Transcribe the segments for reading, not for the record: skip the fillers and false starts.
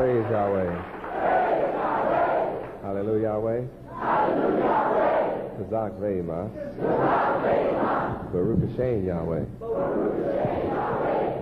Praise Yahweh. Hallelujah, Yahweh. Kazak Vema. Baruch Hashem, Yahweh.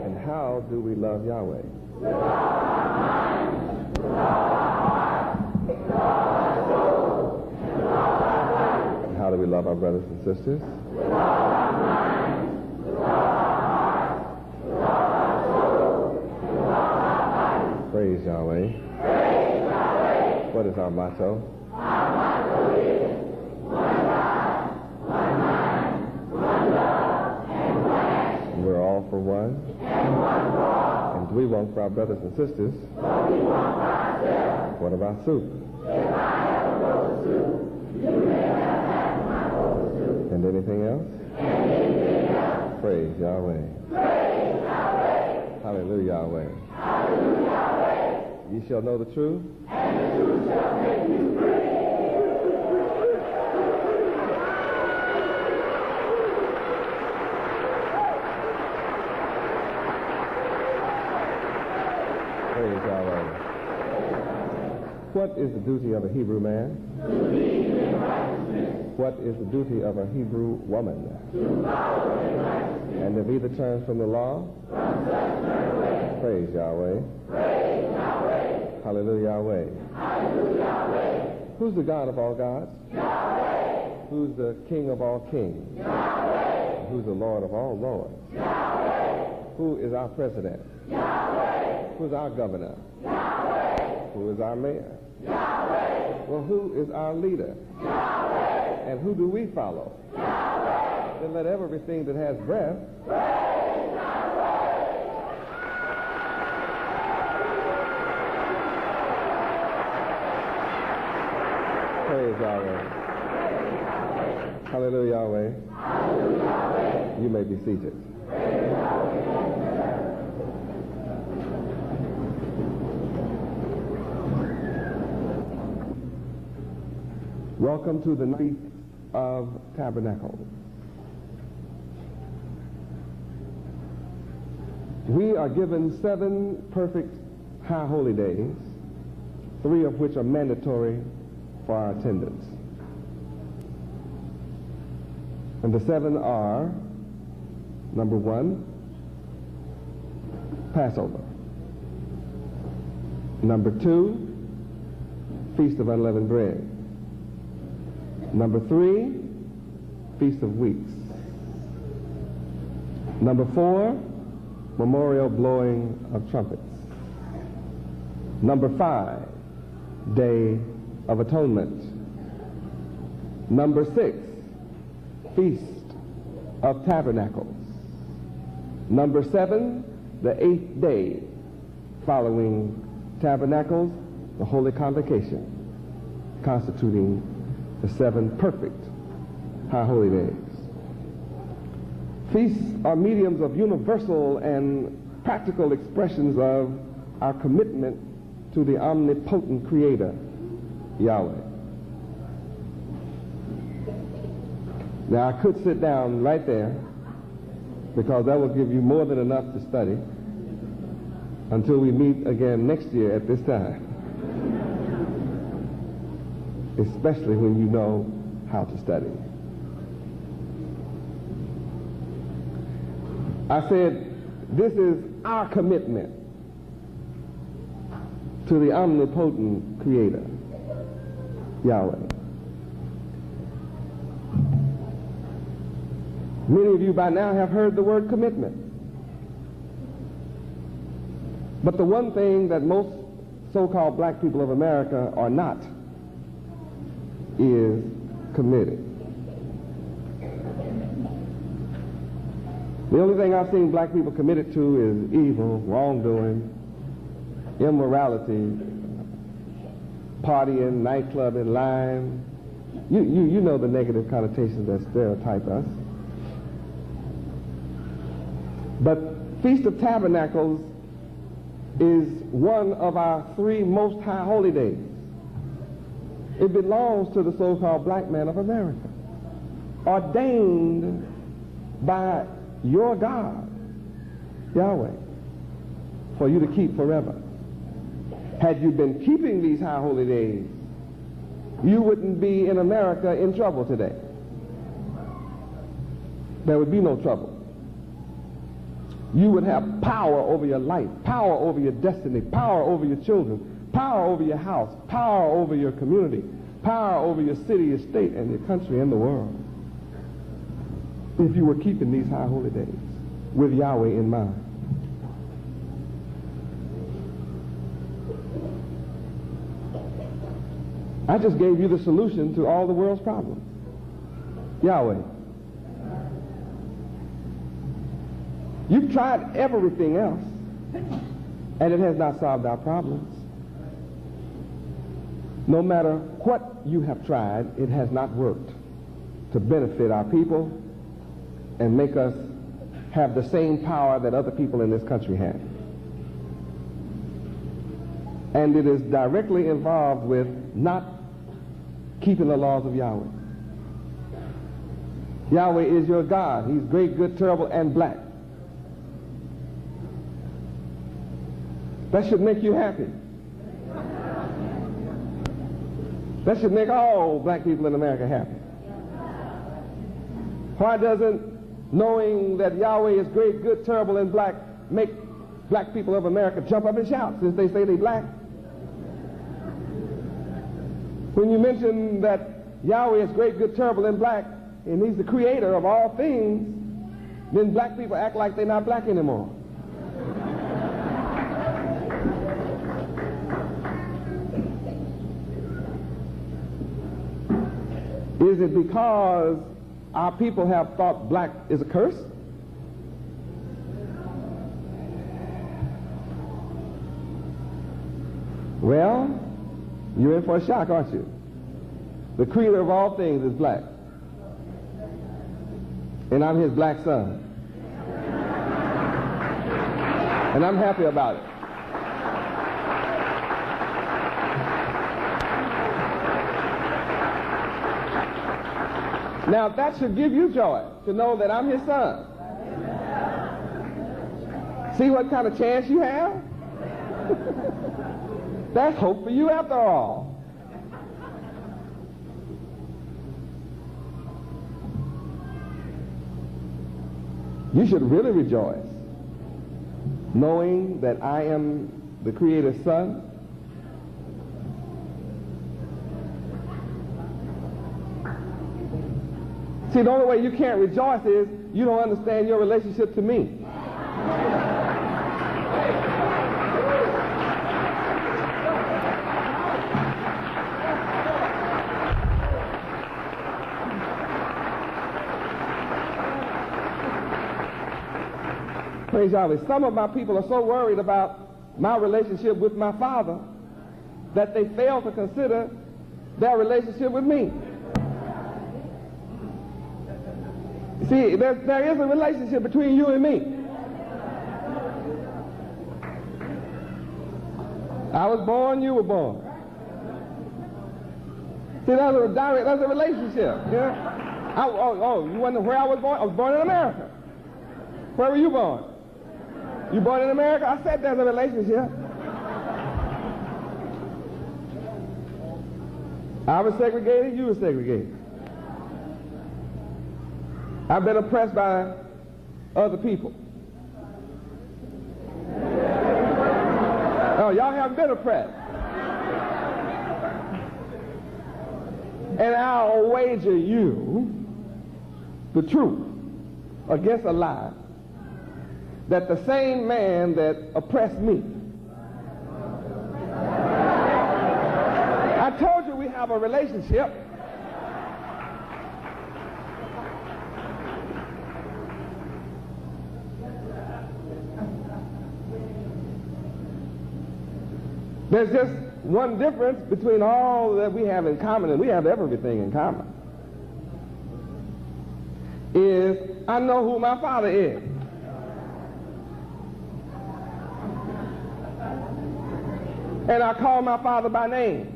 And how do we love Yahweh? With all our minds, with all our hearts, with all our souls, and with all our bodies. And how do we love our brothers and sisters? With all our minds, with all our hearts, with all our souls, and with all our bodies. Praise Yahweh. Praise Yahweh. What is our motto? Our motto is one God, one mind, one love, and one action. We're all for one. And one for all. And we want for our brothers and sisters. What we want for ourselves. What about soup? If I have a bowl of soup, you may have half my bowl of soup. And anything else? And anything else. Praise Yahweh. Praise Yahweh. Hallelujah, Yahweh. Hallelujah, Yahweh. Ye shall know the truth. And the truth shall make you free. Praise Yahweh. What is the duty of a Hebrew man? To lead in righteousness. What is the duty of a Hebrew woman? To follow in righteousness. And if either turns from the law? From such turn away. Praise Yahweh. Praise Yahweh. Hallelujah, Yahweh. Hallelujah, Yahweh. Who's the God of all gods? Yahweh. Who's the King of all kings? Yahweh. Who's the Lord of all lords? Yahweh. Who is our president? Yahweh. Who's our governor? Yahweh. Who is our mayor? Yahweh. Well, who is our leader? Yahweh. And who do we follow? Yahweh. Then let everything that has breath praise Yahweh. Praise Yahweh. Hallelujah, Yahweh. Hallelujah, Yahweh. You may be seated. Praise Yahweh. Welcome to the Feast of Tabernacles. We are given 7 perfect high holy days, 3 of which are mandatory for our attendance. And the 7 are, number 1, Passover. Number 2, Feast of Unleavened Bread. Number 3, Feast of Weeks. Number 4, Memorial Blowing of Trumpets. Number 5, Day of Atonement. Number 6, Feast of Tabernacles. Number 7, the 8th day following Tabernacles, the Holy Convocation, constituting the 7 perfect high holy days. Feasts are mediums of universal and practical expressions of our commitment to the omnipotent Creator, Yahweh. Now, I could sit down right there because that will give you more than enough to study until we meet again next year at this time. Especially when you know how to study. I said, this is our commitment to the omnipotent Creator, Yahweh. Many of you by now have heard the word commitment. But the one thing that most so-called black people of America are not is committed. The only thing I've seen black people committed to is evil, wrongdoing, immorality, partying, nightclubbing, lying. You know the negative connotations that stereotype us. But Feast of Tabernacles is one of our 3 most high holy days. It belongs to the so-called black man of America, ordained by your God, Yahweh, for you to keep forever. Had you been keeping these high holy days, you wouldn't be in America in trouble today. There would be no trouble. You would have power over your life, power over your destiny, power over your children, power over your house, power over your community, power over your city, your state, and your country and the world, if you were keeping these high holy days with Yahweh in mind. I just gave you the solution to all the world's problems. Yahweh. You've tried everything else, and it has not solved our problems. No matter what you have tried, it has not worked to benefit our people and make us have the same power that other people in this country have. And it is directly involved with not keeping the laws of Yahweh. Yahweh is your God. He's great, good, terrible, and black. That should make you happy. That should make all black people in America happy. Why doesn't knowing that Yahweh is great, good, terrible, and black make black people of America jump up and shout since they say they black? When you mention that Yahweh is great, good, terrible, and black, and he's the creator of all things, then black people act like they're not black anymore. Is it because our people have thought black is a curse? Well, you're in for a shock, aren't you? The creator of all things is black. And I'm his black son. And I'm happy about it. Now that should give you joy to know that I'm his son. See what kind of chance you have? That's hope for you after all. You should really rejoice knowing that I am the Creator's son. See, the only way you can't rejoice is you don't understand your relationship to me. Praise Yahweh. Some of my people are so worried about my relationship with my Father that they fail to consider their relationship with me. See, there is a relationship between you and me. I was born, you were born. See, that's a relationship. Yeah? You wonder where I was born? I was born in America. Where were you born? You born in America? I said there's a relationship. I was segregated, you were segregated. I've been oppressed by other people. Oh, y'all haven't been oppressed. And I'll wager you the truth against a lie that the same man that oppressed me, I told you we have a relationship. There's just one difference between all that we have in common, and we have everything in common, is I know who my Father is. And I call my Father by name.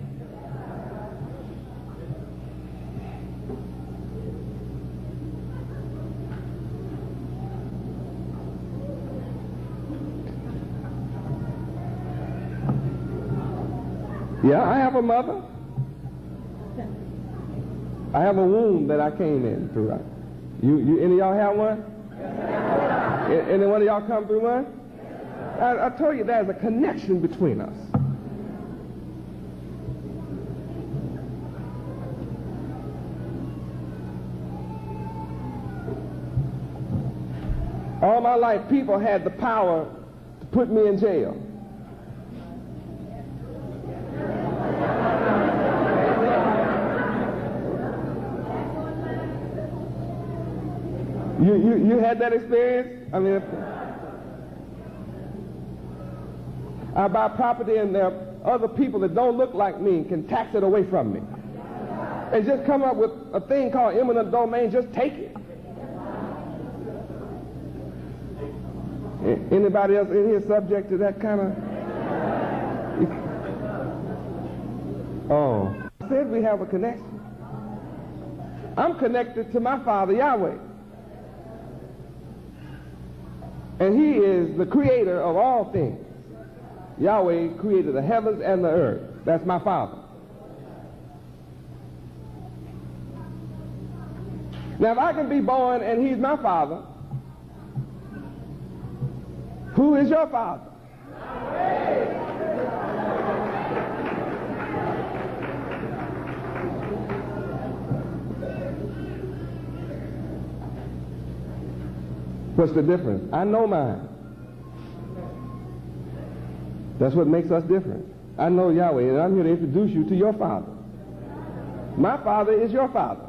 Yeah, I have a mother. I have a womb that I came in through. Any of y'all have one? Any one of y'all come through one? I told you there's a connection between us. All my life, people had the power to put me in jail. You had that experience? I mean, I buy property and there are other people that don't look like me can tax it away from me. And just come up with a thing called eminent domain, just take it. Anybody else in here subject to that kind of? Oh, I said we have a connection. I'm connected to my Father, Yahweh. And He is the creator of all things. Yahweh created the heavens and the earth. That's my Father. Now, if I can be born and He's my Father, who is your Father? What's the difference? I know mine. That's what makes us different. I know Yahweh, and I'm here to introduce you to your Father. My Father is your Father.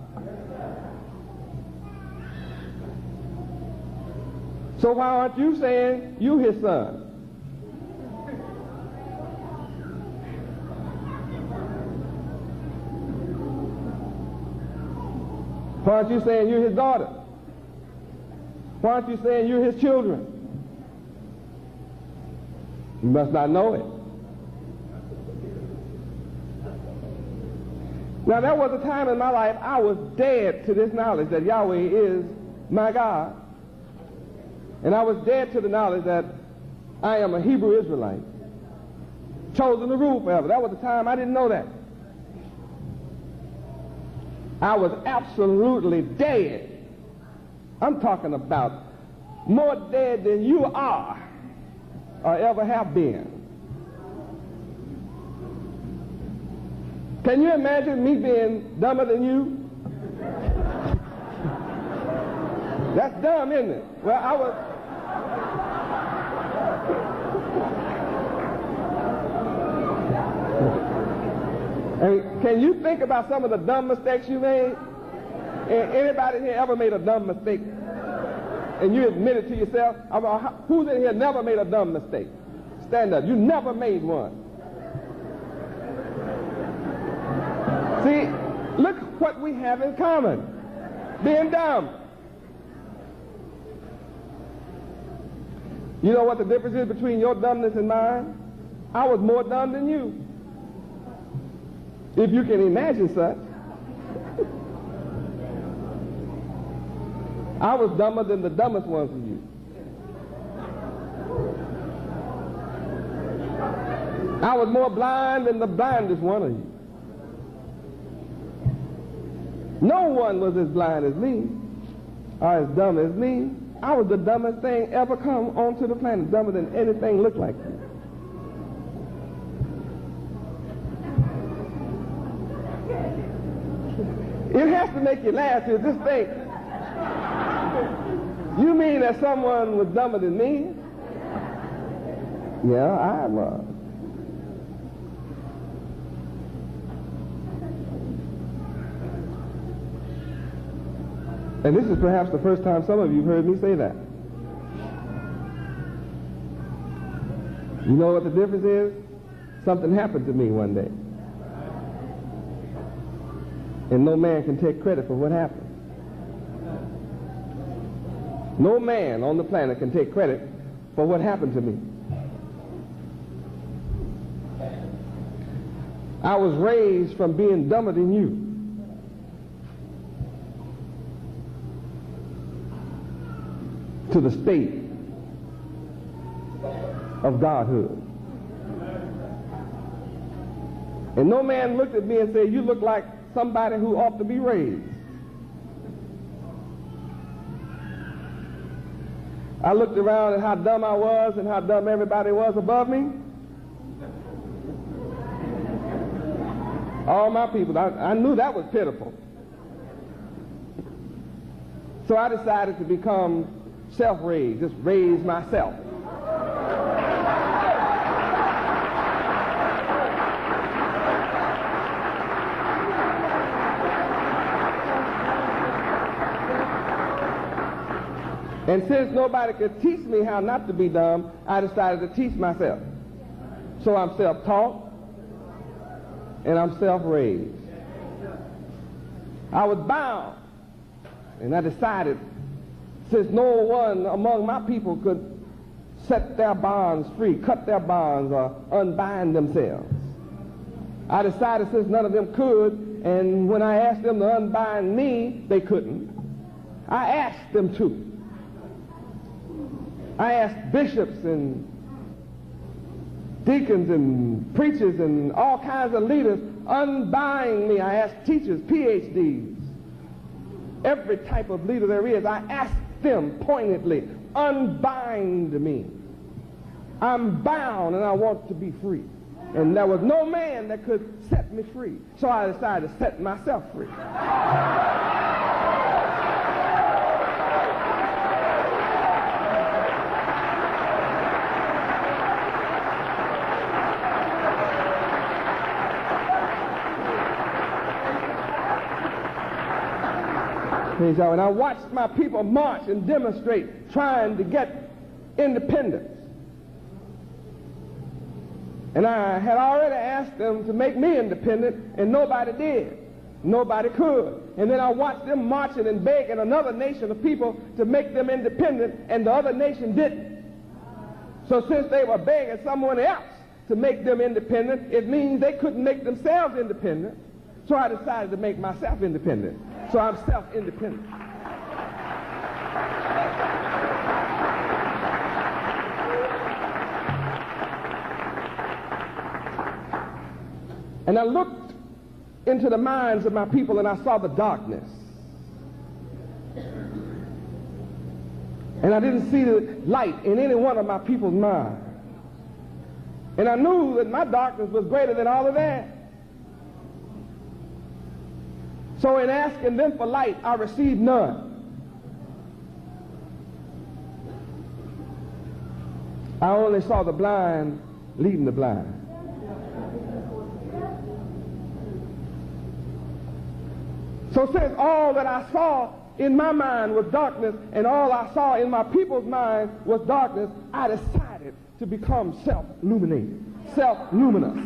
So why aren't you saying you His son? Why aren't you saying you're His daughter? Why aren't you saying you're His children? You must not know it. Now, there was a time in my life I was dead to this knowledge that Yahweh is my God. And I was dead to the knowledge that I am a Hebrew Israelite, chosen to rule forever. That was the time I didn't know that. I was absolutely dead. I'm talking about more dead than you are or ever have been. Can you imagine me being dumber than you? That's dumb, isn't it? Well, I was... And can you think about some of the dumb mistakes you made? Anybody here ever made a dumb mistake? And you admit it to yourself? Who's in here never made a dumb mistake? Stand up. You never made one. See, look what we have in common. Being dumb. You know what the difference is between your dumbness and mine? I was more dumb than you. If you can imagine such. I was dumber than the dumbest ones of you. I was more blind than the blindest one of you. No one was as blind as me or as dumb as me. I was the dumbest thing ever come onto the planet, dumber than anything looked like me. It has to make you laugh to just think. You mean that someone was dumber than me? Yeah, I was. And this is perhaps the first time some of you heard me say that. You know what the difference is? Something happened to me one day. And no man can take credit for what happened. No man on the planet can take credit for what happened to me. I was raised from being dumber than you. To the state of godhood. And no man looked at me and said, you look like somebody who ought to be raised. I looked around at how dumb I was and how dumb everybody was above me. All my people, I knew that was pitiful. So I decided to become self-raised, just raise myself. And since nobody could teach me how not to be dumb, I decided to teach myself. So I'm self-taught and I'm self-raised. I was bound, and I decided, since no one among my people could set their bonds free, cut their bonds, or unbind themselves, I decided since none of them could, and when I asked them to unbind me, they couldn't, I asked them to. I asked bishops and deacons and preachers and all kinds of leaders, unbind me. I asked teachers, PhDs, every type of leader there is. I asked them pointedly, unbind me. I'm bound and I want to be free. And there was no man that could set me free. So I decided to set myself free. And I watched my people march and demonstrate, trying to get independence. And I had already asked them to make me independent, and nobody did. Nobody could. And then I watched them marching and begging another nation of people to make them independent, and the other nation didn't. So since they were begging someone else to make them independent, it means they couldn't make themselves independent. So I decided to make myself independent. So I'm self-independent. And I looked into the minds of my people and I saw the darkness. And I didn't see the light in any one of my people's minds. And I knew that my darkness was greater than all of that. So in asking them for light, I received none. I only saw the blind leading the blind. So since all that I saw in my mind was darkness and all I saw in my people's mind was darkness, I decided to become self-illuminated, self-luminous.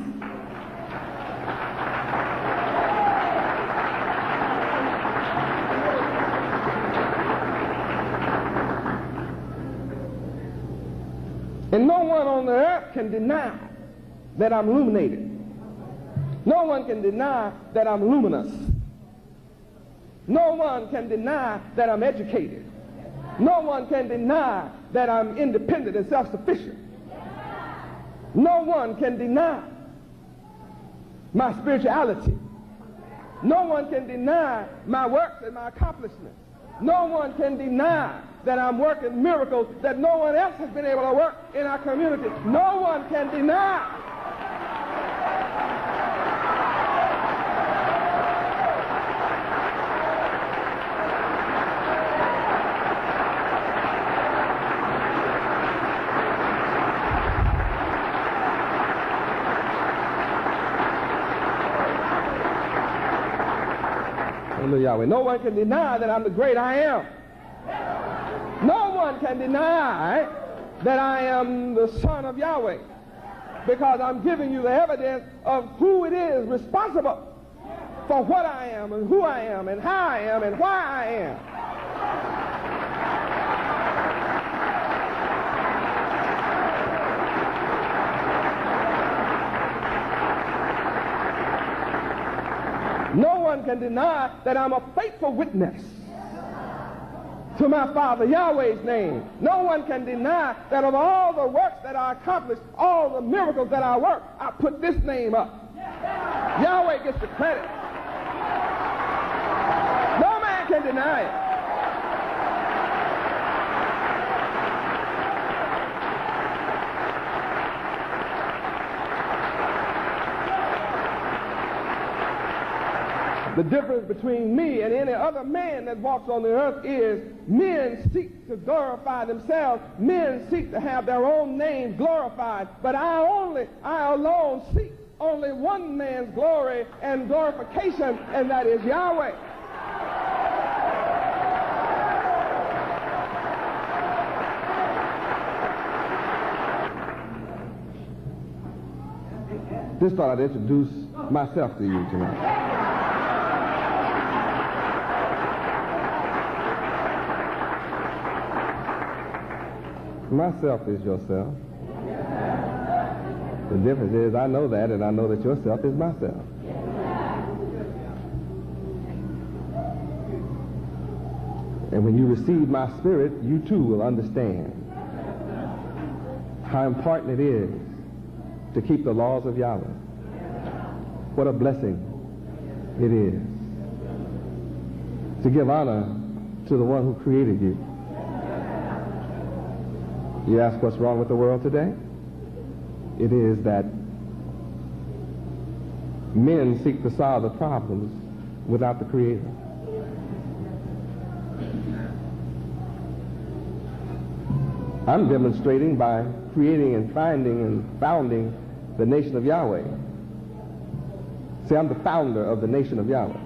And no one on the earth can deny that I'm illuminated. No one can deny that I'm luminous. No one can deny that I'm educated. No one can deny that I'm independent and self-sufficient. No one can deny my spirituality. No one can deny my works and my accomplishments. No one can deny that I'm working miracles that no one else has been able to work in our community. No one can deny. Yahweh. No one can deny that I'm the great I am. No one can deny that I am the Son of Yahweh, because I'm giving you the evidence of who it is responsible for what I am and who I am and how I am and why I am. No one can deny that I'm a faithful witness to my Father Yahweh's name. No one can deny that of all the works that I accomplished, all the miracles that I work, I put this name up. Yahweh gets the credit. No man can deny it. The difference between me and any other man that walks on the earth is men seek to glorify themselves. Men seek to have their own names glorified. But I alone seek only one man's glory and glorification, and that is Yahweh. Just thought I'd introduce myself to you tonight. Myself is yourself. The difference is I know that, and I know that yourself is myself. And when you receive my spirit, you too will understand how important it is to keep the laws of Yahweh. What a blessing it is to give honor to the one who created you. You ask what's wrong with the world today? It is that men seek to solve the problems without the Creator. I'm demonstrating by creating and finding and founding the nation of Yahweh. See, I'm the founder of the nation of Yahweh.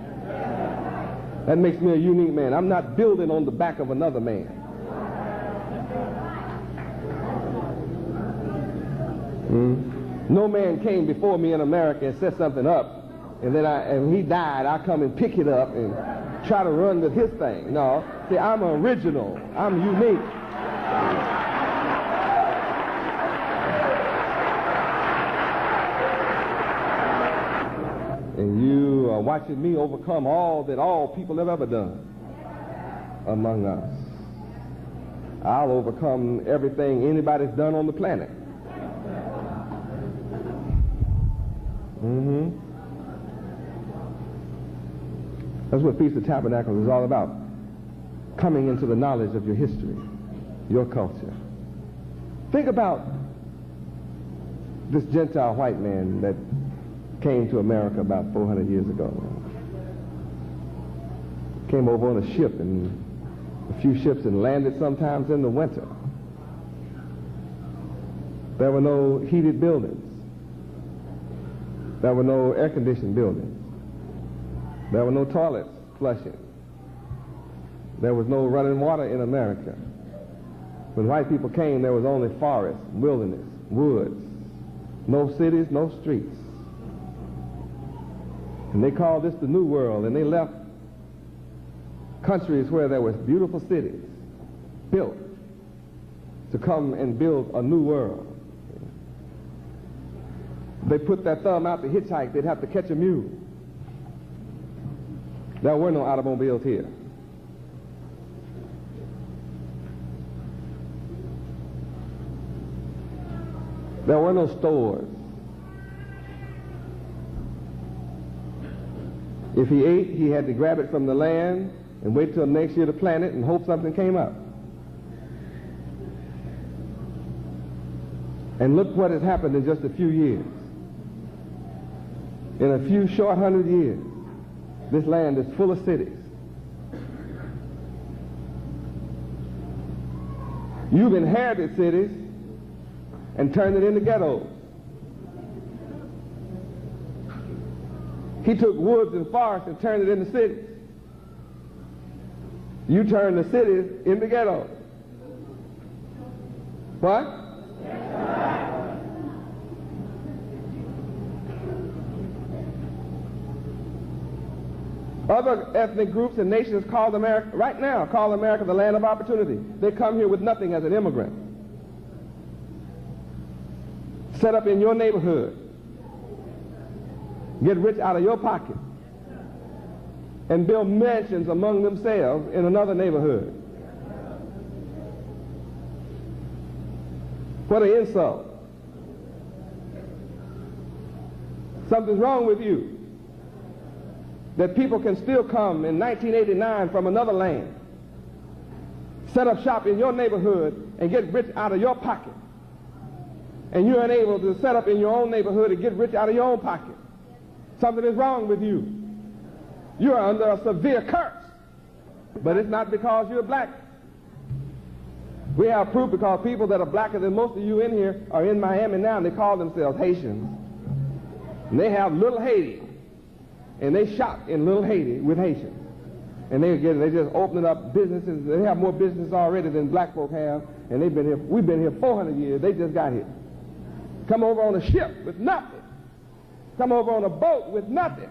That makes me a unique man. I'm not building on the back of another man. No man came before me in America and set something up, and then when he died, I come and pick it up and try to run with his thing. No, see, I'm original. I'm unique. And you are watching me overcome all that all people have ever done among us. I'll overcome everything anybody's done on the planet. That's what Feast of Tabernacles is all about. Coming into the knowledge of your history, your culture. Think about this Gentile white man that came to America about 400 years ago. Came over on a ship, and a few ships, and landed sometimes in the winter. There were no heated buildings. There were no air-conditioned buildings. There were no toilets flushing. There was no running water in America. When white people came, there was only forest, wilderness, woods, no cities, no streets. And they called this the New World, and they left countries where there was beautiful cities built to come and build a new world. They put their thumb out to hitchhike, they'd have to catch a mule. There were no automobiles here. There were no stores. If he ate, he had to grab it from the land and wait till next year to plant it and hope something came up. And look what has happened in just a few years. In a few short 100 years, this land is full of cities. You've inherited cities and turned it into ghettos. He took woods and forests and turned it into cities. You turned the cities into ghettos. What? Other ethnic groups and nations call America, right now, call America the land of opportunity. They come here with nothing as an immigrant. Set up in your neighborhood. Get rich out of your pocket. And build mansions among themselves in another neighborhood. What an insult. Something's wrong with you. that people can still come in 1989 from another land, set up shop in your neighborhood and get rich out of your pocket, and you're unable to set up in your own neighborhood and get rich out of your own pocket. Something is wrong with you. You are under a severe curse, but it's not because you're black. We have proof because people that are blacker than most of you in here are in Miami now, and they call themselves Haitians. And they have Little Haiti, and they shop in Little Haiti with Haitians. And they just opening up businesses. They have more business already than black folk have, and they've been here. We've been here 400 years. They just got here. Come over on a ship with nothing. Come over on a boat with nothing.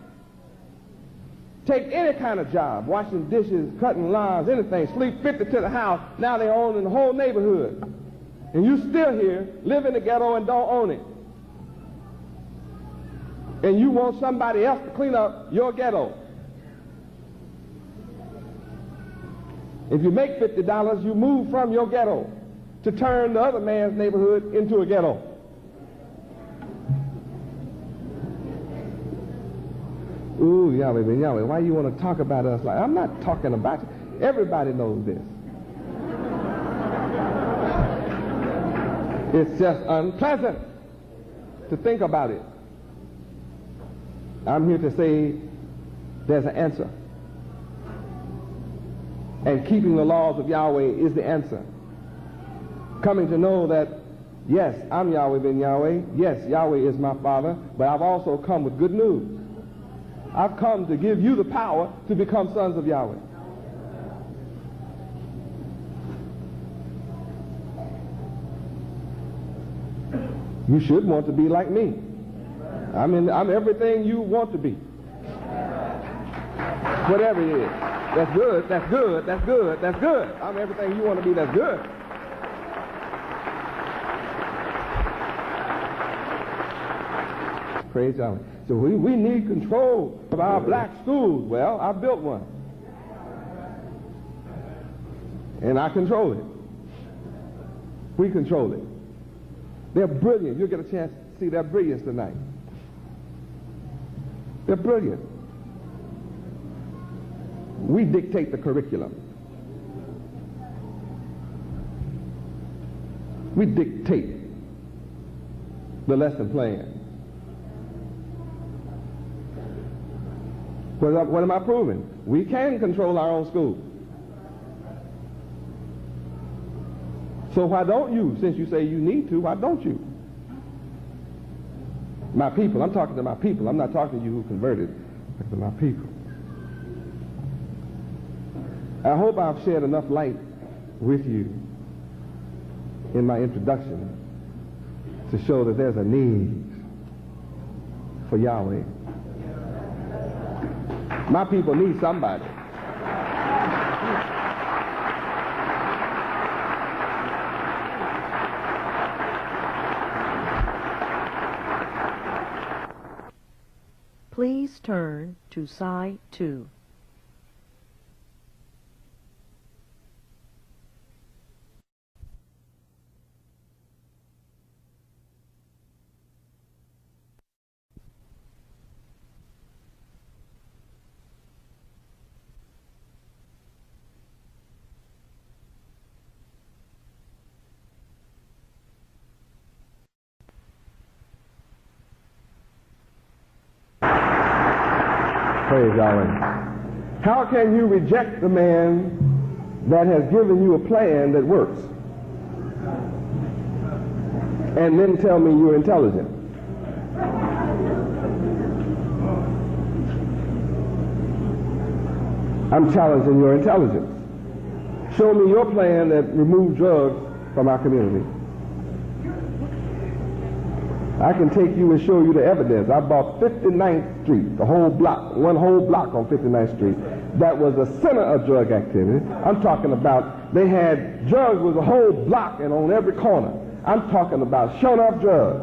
Take any kind of job, washing dishes, cutting lawns, anything. Sleep 50 to the house. Now they own the whole neighborhood. And you still here, live in the ghetto and don't own it. And you want somebody else to clean up your ghetto. If you make $50, you move from your ghetto to turn the other man's neighborhood into a ghetto. Ooh, Yahweh, why you want to talk about us like... I'm not talking about you. Everybody knows this. It's just unpleasant to think about it. I'm here to say there's an answer. And keeping the laws of Yahweh is the answer. Coming to know that, yes, I'm Yahweh ben Yahweh. Yes, Yahweh is my Father. But I've also come with good news. I've come to give you the power to become sons of Yahweh. You should want to be like me. I'm everything you want to be. Whatever it is. That's good, that's good, that's good, that's good. I'm everything you want to be, that's good. Praise Yahweh. So we need control of our black schools. Well, I built one. And I control it. We control it. They're brilliant. You'll get a chance to see their brilliance tonight. They're brilliant. We dictate the curriculum. We dictate the lesson plan. What am I proving? We can control our own school. So why don't you, since you say you need to, why don't you? My people, I'm talking to my people. I'm not talking to you who converted. I'm talking to my people. I hope I've shed enough light with you in my introduction to show that there's a need for Yahweh. My people need somebody. Please turn to Side 2. Praise Yahweh. How can you reject the man that has given you a plan that works and then tell me you're intelligent? I'm challenging your intelligence. Show me your plan that removes drugs from our community. I can take you and show you the evidence. I bought 59th Street, the whole block, one whole block on 59th Street. That was a center of drug activity. I'm talking about they had drugs was a whole block and on every corner. I'm talking about shown up drugs.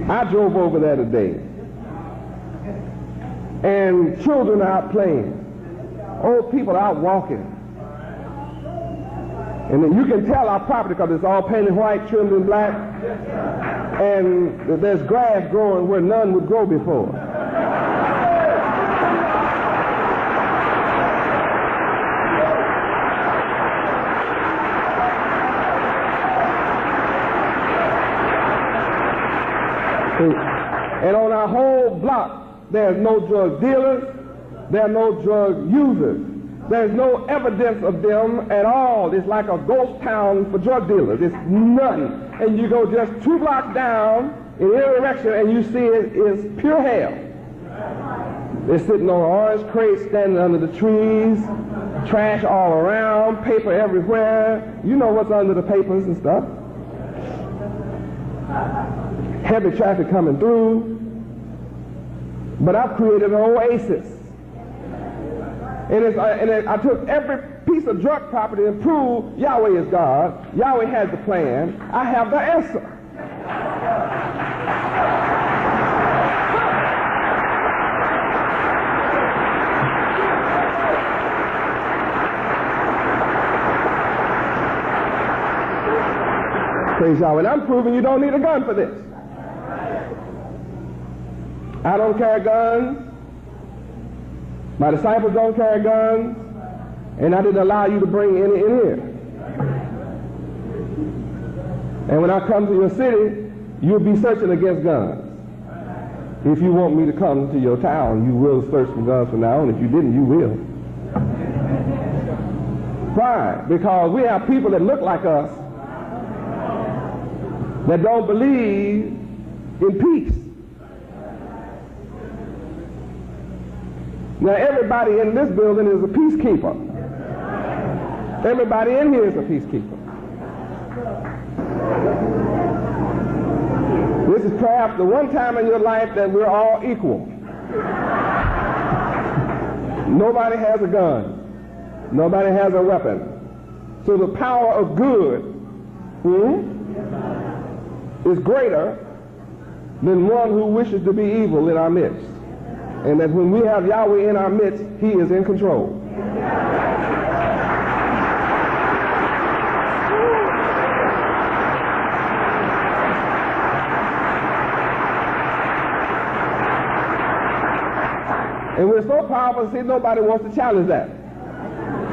I drove over there today. And children are out playing. Old people are out walking. And then you can tell our property because it's all painted white, trimmed in black. And there's grass growing where none would grow before. And on our whole block, there's no drug dealers, there are no drug users. There's no evidence of them at all. It's like a ghost town for drug dealers. It's none. And you go just 2 blocks down in any direction and you see it is pure hell. They're sitting on orange crates, standing under the trees, trash all around, paper everywhere. You know what's under the papers and stuff. Heavy traffic coming through. But I've created an oasis. And I took every piece of drug property and proved Yahweh is God. Yahweh has the plan. I have the answer. Praise Yahweh. And I'm proving you don't need a gun for this. I don't carry guns. My disciples don't carry guns, and I didn't allow you to bring any in here. And when I come to your city, you'll be searching against guns. If you want me to come to your town, you will search for guns from now on. If you didn't, you will. Why? Because we have people that look like us that don't believe in peace. Now, everybody in this building is a peacekeeper. Everybody in here is a peacekeeper. This is perhaps the one time in your life that we're all equal. Nobody has a gun. Nobody has a weapon. So the power of good is greater than one who wishes to be evil in our midst. And that when we have Yahweh in our midst, He is in control. And we're so powerful, see, nobody wants to challenge that.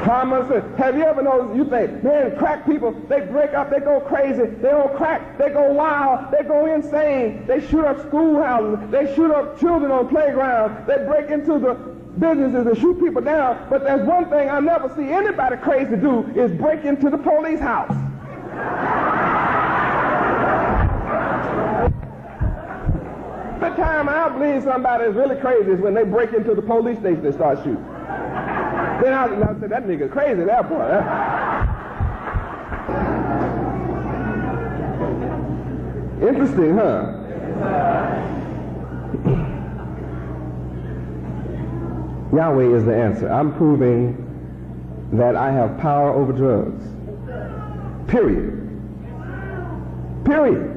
Common sense. Have you ever noticed, you think, man, crack people, they break up, they go crazy, they don't crack, they go wild, they go insane, they shoot up schoolhouses, they shoot up children on playgrounds, they break into the businesses and shoot people down. But there's one thing I never see anybody crazy do is break into the police house. The time I believe somebody is really crazy is when they break into the police station and start shooting. Then I said, that nigga crazy, that boy. Interesting, huh? Yahweh is the answer. I'm proving that I have power over drugs. Period. Period.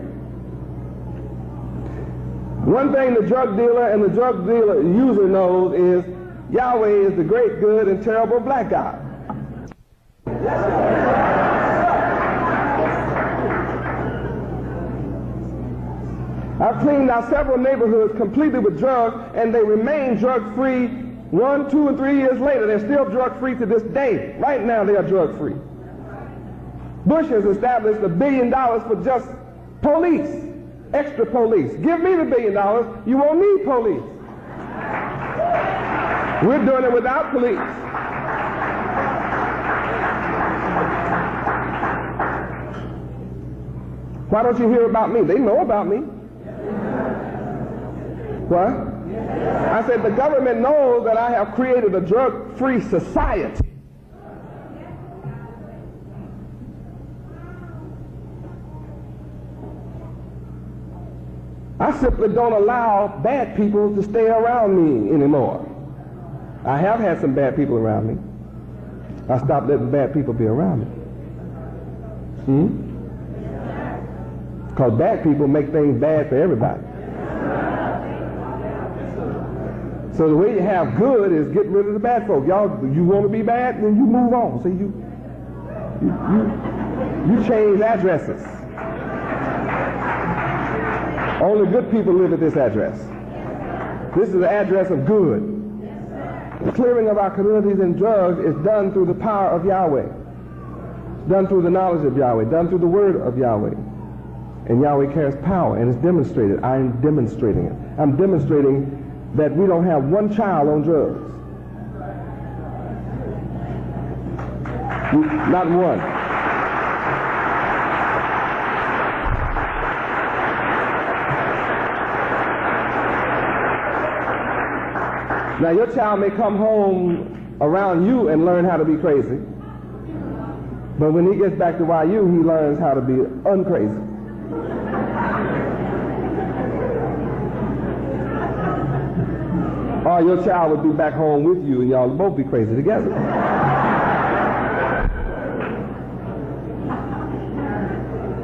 One thing the drug dealer and the drug dealer user knows is Yahweh is the great, good, and terrible black God. I've cleaned out several neighborhoods completely with drugs, and they remain drug-free 1, 2, and 3 years later. They're still drug-free to this day. Right now, they are drug-free. Bush has established $1 billion for just police, extra police. Give me the $1 billion, you won't need police. We're doing it without police. Why don't you hear about me? They know about me. What? I said the government knows that I have created a drug-free society. I simply don't allow bad people to stay around me anymore. I have had some bad people around me. I stopped letting bad people be around me. Because bad people make things bad for everybody. So the way you have good is get rid of the bad folk. Y'all, you want to be bad, then you move on. See, you change addresses. Only good people live at this address. This is the address of good. The clearing of our communities in drugs is done through the power of Yahweh. It's done through the knowledge of Yahweh, done through the word of Yahweh. And Yahweh carries power, and it's demonstrated. I am demonstrating it. I'm demonstrating that we don't have one child on drugs. Not one. Now your child may come home around you and learn how to be crazy, but when he gets back to YU, he learns how to be uncrazy. Or your child would be back home with you and y'all would both be crazy together.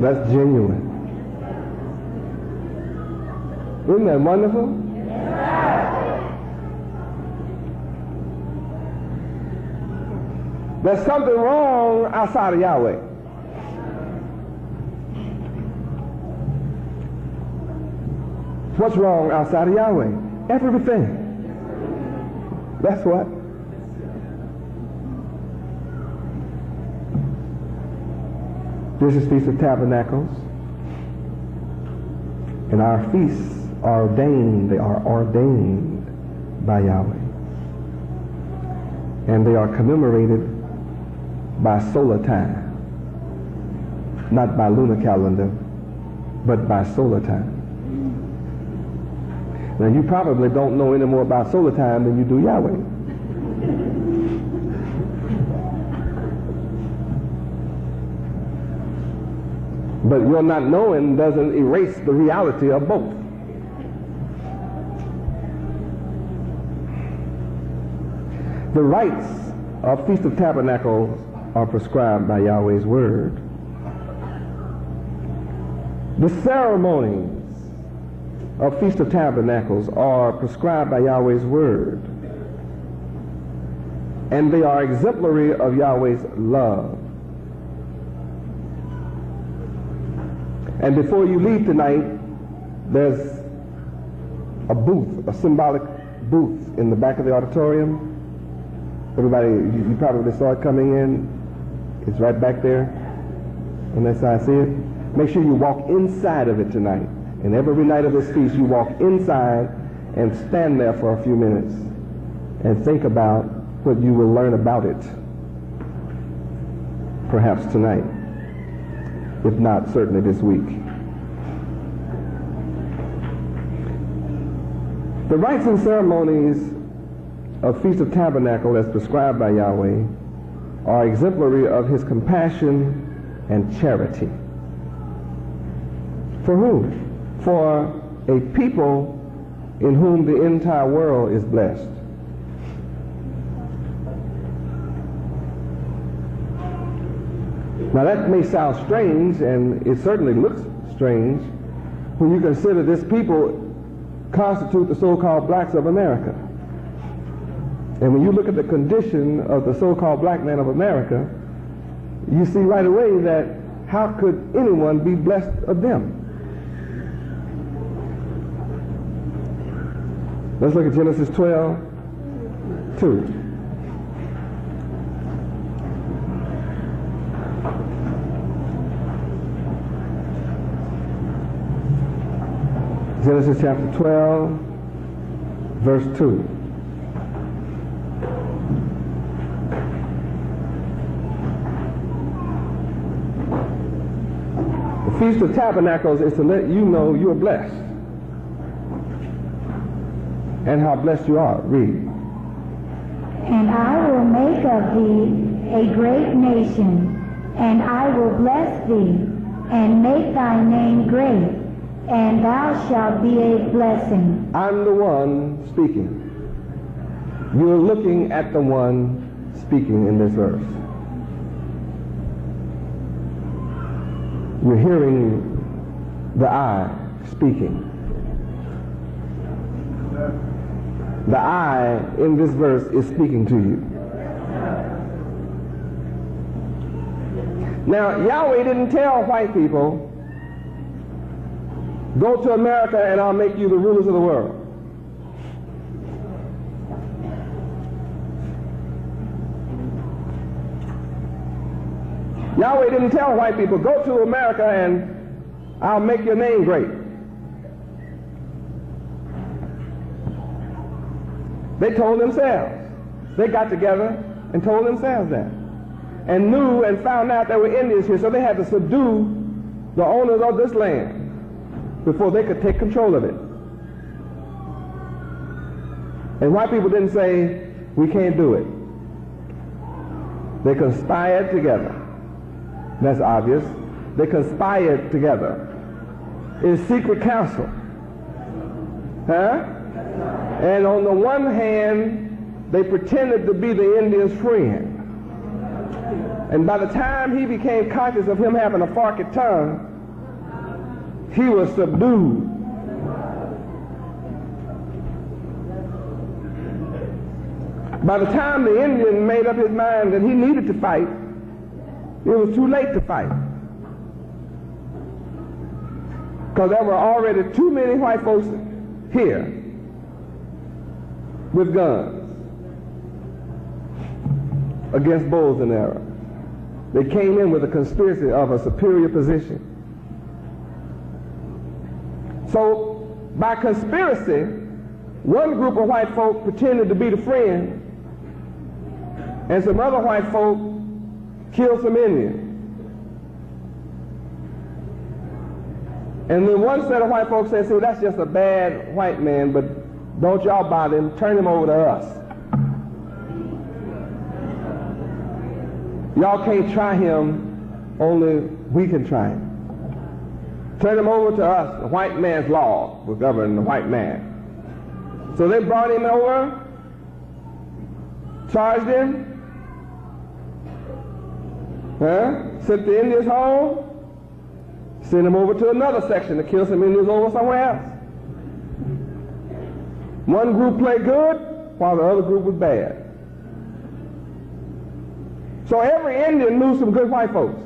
That's genuine. Isn't that wonderful? There's something wrong outside of Yahweh. What's wrong outside of Yahweh? Everything. That's what. This is Feast of Tabernacles. And our feasts are ordained. They are ordained by Yahweh. And they are commemorated by solar time. Not by lunar calendar, but by solar time. Now you probably don't know any more about solar time than you do Yahweh. But your not knowing doesn't erase the reality of both. The rites of Feast of Tabernacles are prescribed by Yahweh's word. The ceremonies of Feast of Tabernacles are prescribed by Yahweh's word. And they are exemplary of Yahweh's love. And before you leave tonight, there's a booth, a symbolic booth in the back of the auditorium. Everybody, you probably saw it coming in. It's right back there. Unless I see it. Make sure you walk inside of it tonight. And every night of this feast, you walk inside and stand there for a few minutes and think about what you will learn about it. Perhaps tonight. If not, certainly this week. The rites and ceremonies of Feast of Tabernacle as prescribed by Yahweh are exemplary of his compassion and charity. For who? For a people in whom the entire world is blessed. Now that may sound strange, and it certainly looks strange, when you consider this people constitute the so-called blacks of America. And when you look at the condition of the so-called black man of America, you see right away that how could anyone be blessed of them? Let's look at Genesis 12:2. Genesis chapter 12, verse 2. The Feast of Tabernacles is to let you know you are blessed. And how blessed you are. Read. And I will make of thee a great nation, and I will bless thee, and make thy name great, and thou shalt be a blessing. I'm the one speaking. You're looking at the one speaking in this verse. You're hearing the I speaking. The I in this verse is speaking to you. Now, Yahweh didn't tell white people, go to America and I'll make you the rulers of the world. Yahweh didn't tell white people, go to America and I'll make your name great. They told themselves. They got together and told themselves that. And knew and found out there were Indians here, so they had to subdue the owners of this land before they could take control of it. And white people didn't say, we can't do it. They conspired together. That's obvious. They conspired together in secret council. Huh? And on the one hand, they pretended to be the Indian's friend. And by the time he became conscious of him having a forked tongue, he was subdued. By the time the Indian made up his mind that he needed to fight, it was too late to fight. Because there were already too many white folks here with guns against bows and arrows. They came in with a conspiracy of a superior position. So by conspiracy, one group of white folk pretended to be the friend, and some other white folk killed some Indians. And then one set of white folks said, see, that's just a bad white man, but don't y'all bother him, turn him over to us. Y'all can't try him, only we can try him. Turn him over to us. The white man's law will govern the white man. So they brought him over, charged him, sent the Indians home, sent him over to another section to kill some Indians over somewhere else. One group played good, while the other group was bad. So every Indian knew some good white folks.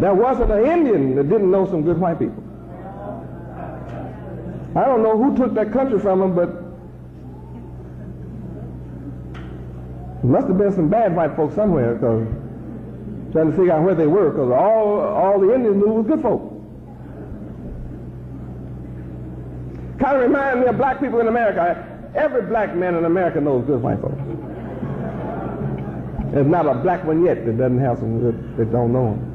There wasn't an Indian that didn't know some good white people. I don't know who took that country from them, but there must have been some bad white folks somewhere, because trying to figure out where they were, because all the Indians knew was good folk. Kind of reminds me of black people in America. Every black man in America knows good white folks. There's not a black one yet that doesn't have some good, that don't know them.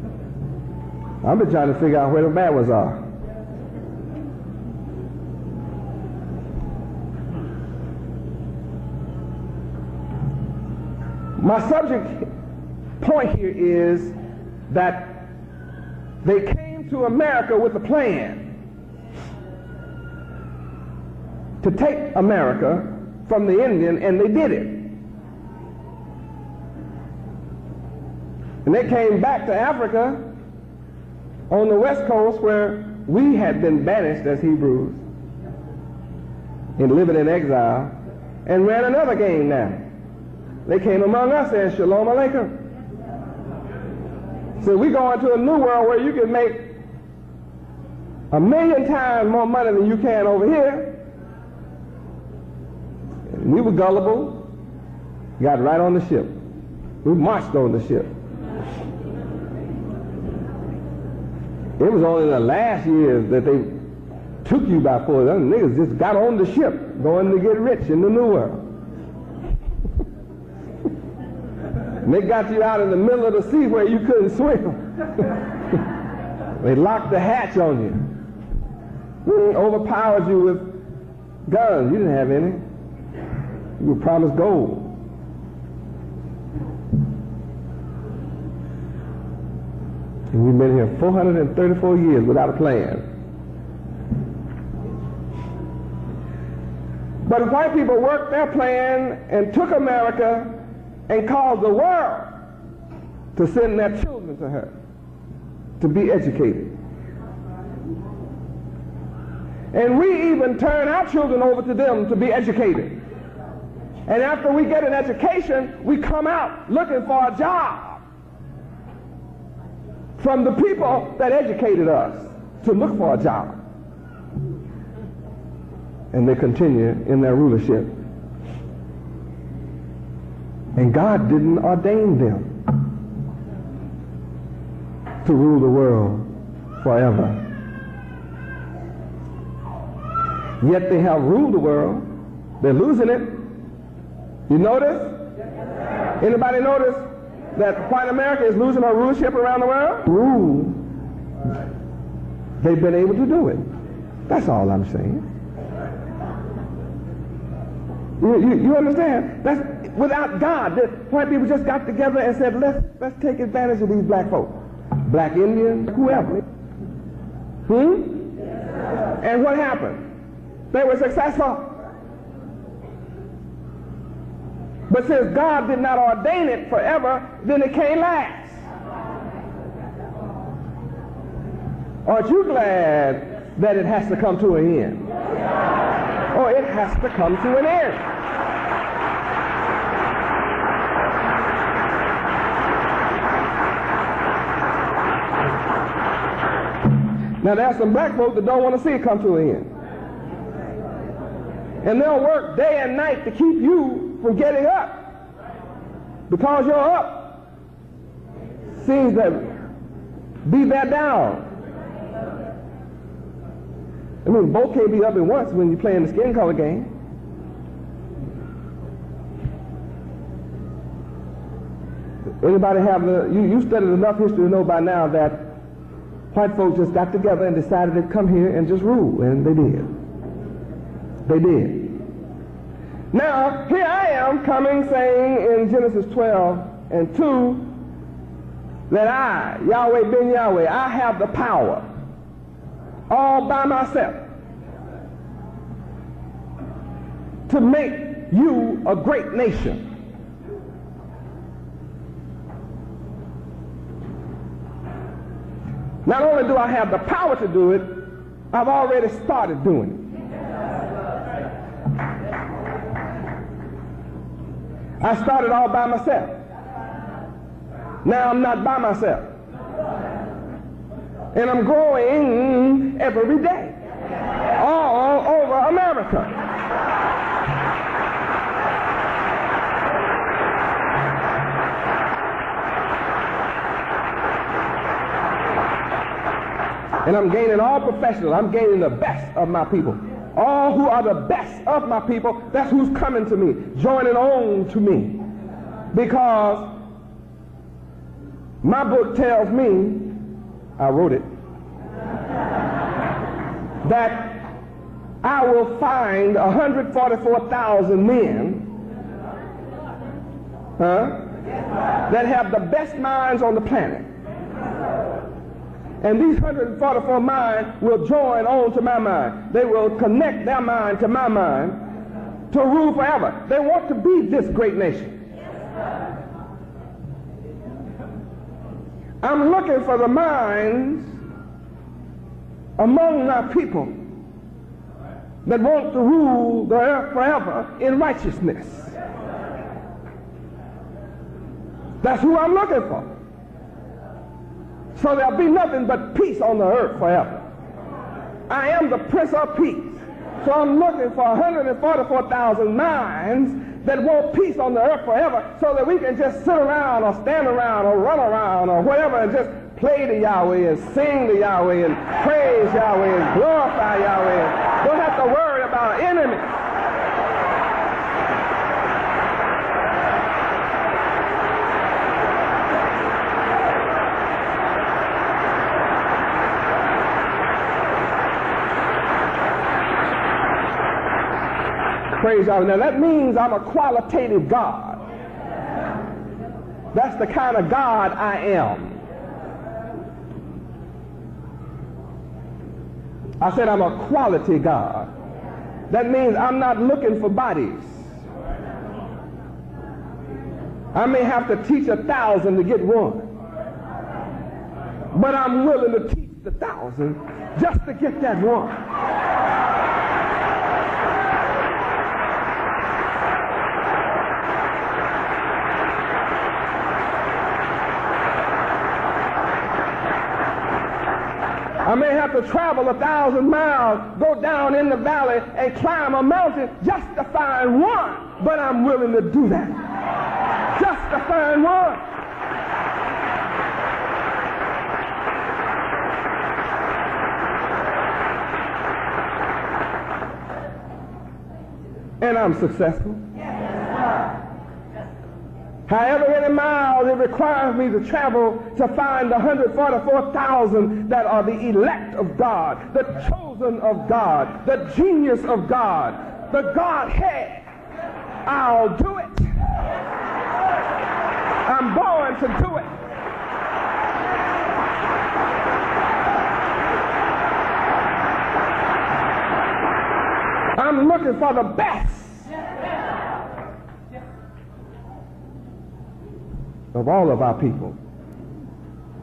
I've been trying to figure out where the bad ones are. My subject point here is that they came to America with a plan to take America from the Indian, and they did it. And they came back to Africa on the west coast, where we had been banished as Hebrews and living in exile, and ran another game now. They came among us and Shalom Aleichem. So we go into a new world where you can make 1,000,000 times more money than you can over here. And we were gullible, got right on the ship. We marched on the ship. It was only in the last years that they took you by force. Them niggas just got on the ship going to get rich in the new world. And they got you out in the middle of the sea where you couldn't swim. They locked the hatch on you. Overpowered you with guns. You didn't have any. You were promised gold. And we've been here 434 years without a plan. But white people worked their plan and took America and caused the world to send their children to her to be educated. And we even turn our children over to them to be educated. And after we get an education, we come out looking for a job from the people that educated us to look for a job. And they continue in their rulership. And God didn't ordain them. to rule the world forever. Yet they have ruled the world. They're losing it. You notice? Anybody notice that white America is losing her rulership around the world? Rule. They've been able to do it. That's all I'm saying. You understand? That's without God. The white people just got together and said, let's take advantage of these black folk. Black Indians, whoever. And what happened? They were successful. But since God did not ordain it forever, then it can't last. Aren't you glad that it has to come to an end? Oh, it has to come to an end. Now, there are some black folks that don't want to see it come to an end. And they'll work day and night to keep you from getting up. Because you're up seems to be that down. I mean, both can't be up at once when you're playing the skin color game. Anybody have you studied enough history to know by now that white folks just got together and decided to come here and just rule, and they did. They did. Now, here I am coming saying in Genesis 12:2 that I, Yahweh ben Yahweh, I have the power all by myself to make you a great nation. Not only do I have the power to do it, I've already started doing it. I started all by myself. Now I'm not by myself. And I'm growing every day all over America. And I'm gaining all professionals. I'm gaining the best of my people. All who are the best of my people, that's who's coming to me, joining on to me. Because my book tells me, I wrote it, that I will find 144,000 men that have the best minds on the planet. And these 144 minds will join on to my mind. They will connect their mind to my mind to rule forever. They want to be this great nation. I'm looking for the minds among my people that want to rule the earth forever in righteousness. That's who I'm looking for. So there'll be nothing but peace on the earth forever. I am the Prince of Peace. So I'm looking for 144,000 minds that want peace on the earth forever so that we can just sit around or stand around or run around or whatever and just play to Yahweh and sing to Yahweh and praise Yahweh and glorify Yahweh. And don't have to worry about an enemy. Praise Yahweh. Now that means I'm a qualitative God. That's the kind of God I am. I said I'm a quality God. That means I'm not looking for bodies. I may have to teach 1,000 to get one. But I'm willing to teach the 1,000 just to get that one. I may have to travel 1,000 miles, go down in the valley and climb a mountain just to find one. But I'm willing to do that. Just to find one. and I'm successful. However many miles it requires me to travel to find the 144,000 that are the elect of God, the chosen of God, the genius of God, the Godhead, I'll do it. I'm born to do it. I'm looking for the best of all of our people.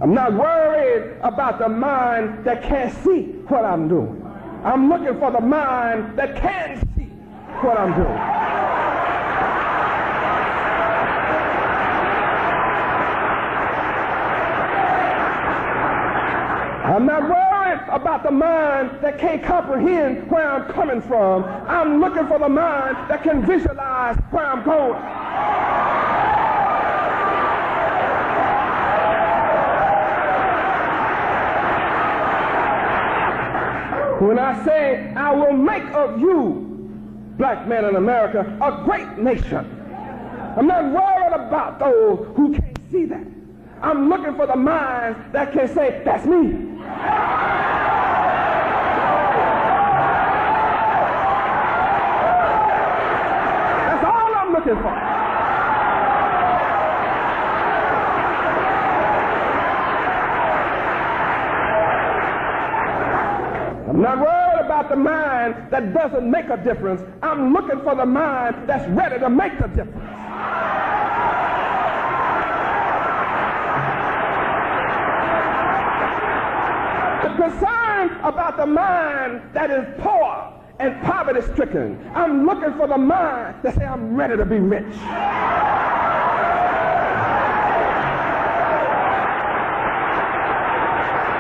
I'm not worried about the mind that can't see what I'm doing. I'm looking for the mind that can see what I'm doing. I'm not worried about the mind that can't comprehend where I'm coming from. I'm looking for the mind that can visualize where I'm going. When I say I will make of you, black men in America, a great nation, I'm not worried about those who can't see that. I'm looking for the minds that can say, that's me. That's all I'm looking for. I'm not worried about the mind that doesn't make a difference. I'm looking for the mind that's ready to make the difference. I'm concerned about the mind that is poor and poverty-stricken. I'm looking for the mind that says, I'm ready to be rich.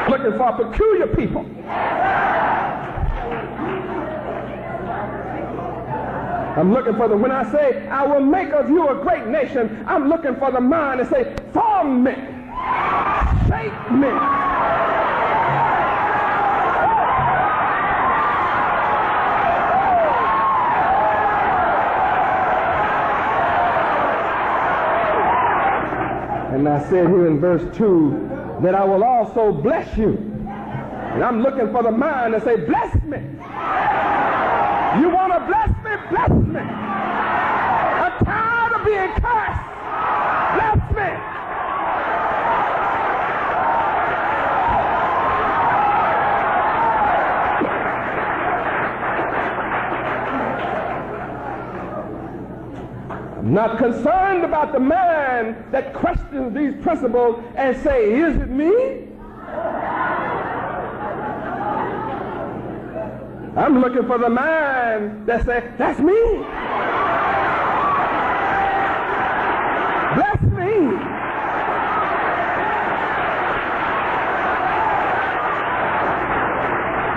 Looking for peculiar people. I'm looking for when I say, I will make of you a great nation, I'm looking for the mind to say, form me, shape me. And I said here in verse 2 that I will also bless you. And I'm looking for the mind to say, bless me. You want to bless me? Bless me. I'm tired of being cursed. Bless me. I'm not concerned about the man that questions these principles and say, is it me? I'm looking for the man that says, that's me. Bless me.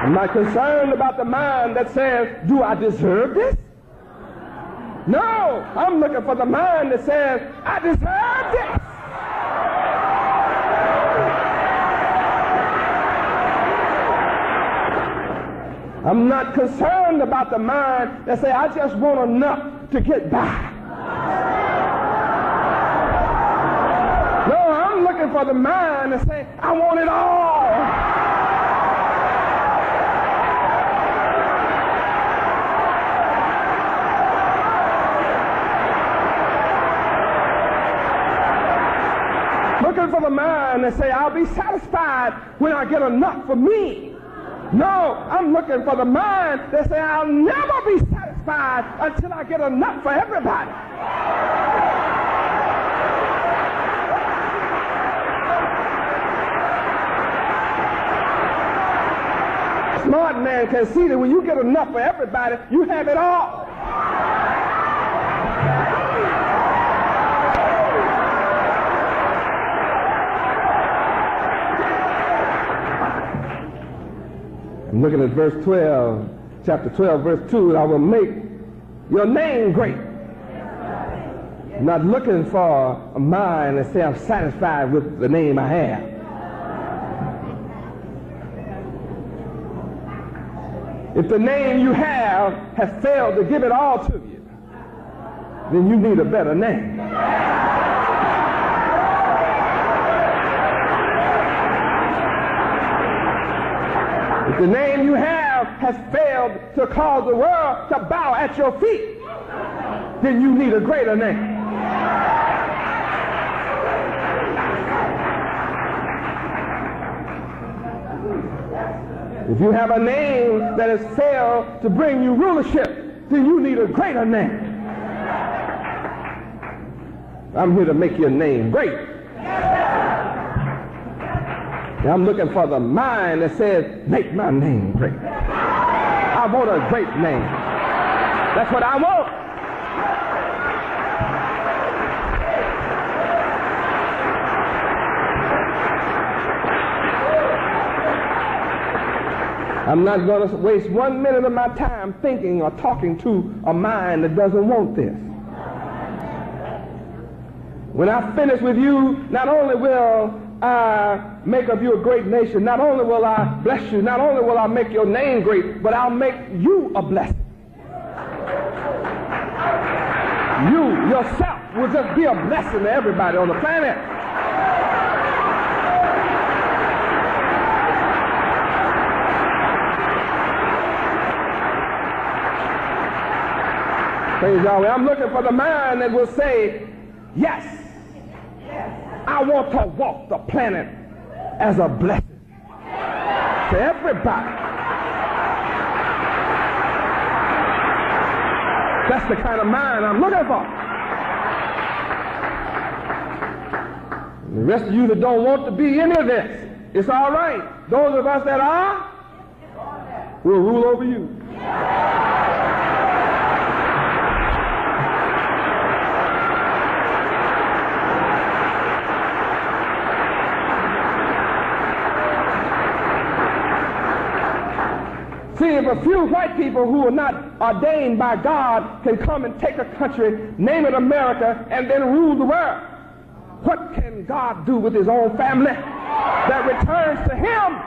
I'm not concerned about the mind that says, do I deserve this? No, I'm looking for the mind that says, I deserve this. I'm not concerned about the mind that say, I just want enough to get by. No, I'm looking for the mind that say, I want it all. Looking for the mind that say, I'll be satisfied when I get enough for me. No, I'm looking for the mind that say, I'll never be satisfied until I get enough for everybody. Smart man can see that when you get enough for everybody, you have it all. I'm looking at verse 12, chapter 12, verse 2, I will make your name great. I'm not looking for a mind that say I'm satisfied with the name I have. If the name you have has failed to give it all to you, then you need a better name. If the name you have has failed to cause the world to bow at your feet, then you need a greater name. If you have a name that has failed to bring you rulership, then you need a greater name. I'm here to make your name great. I'm looking for the mind that says, make my name great. I want a great name. That's what I want. I'm not going to waste 1 minute of my time thinking or talking to a mind that doesn't want this. When I finish with you, not only will I make of you a great nation, not only will I bless you, not only will I make your name great, but I'll make you a blessing. You yourself will just be a blessing to everybody on the planet. Praise Yahweh. I'm looking for the mind that will say, yes, I want to walk the planet as a blessing to everybody. That's the kind of mind I'm looking for. The rest of you that don't want to be any of this, it's all right. Those of us that are, will rule over you. See, if a few white people who are not ordained by God can come and take a country, name it America, and then rule the world, what can God do with his own family that returns to him?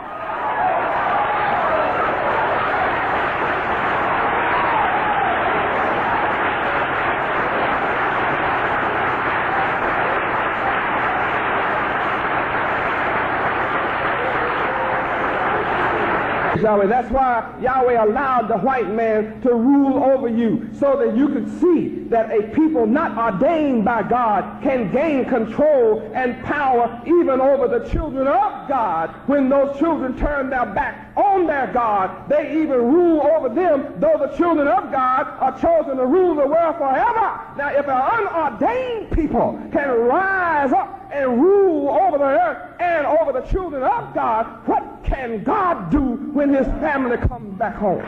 Yahweh. That's why Yahweh allowed the white man to rule over you, so that you could see that a people not ordained by God can gain control and power even over the children of God. When those children turn their back on their God, they even rule over them, though the children of God are chosen to rule the world forever. Now, if an unordained people can rise up and rule over the earth and over the children of God, what can God do when his family comes back home?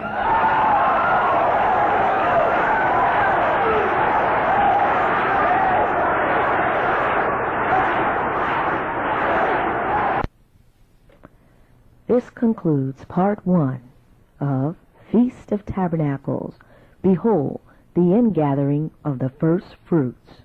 This concludes part 1 of Feast of Tabernacles. Behold, the ingathering of the first fruits.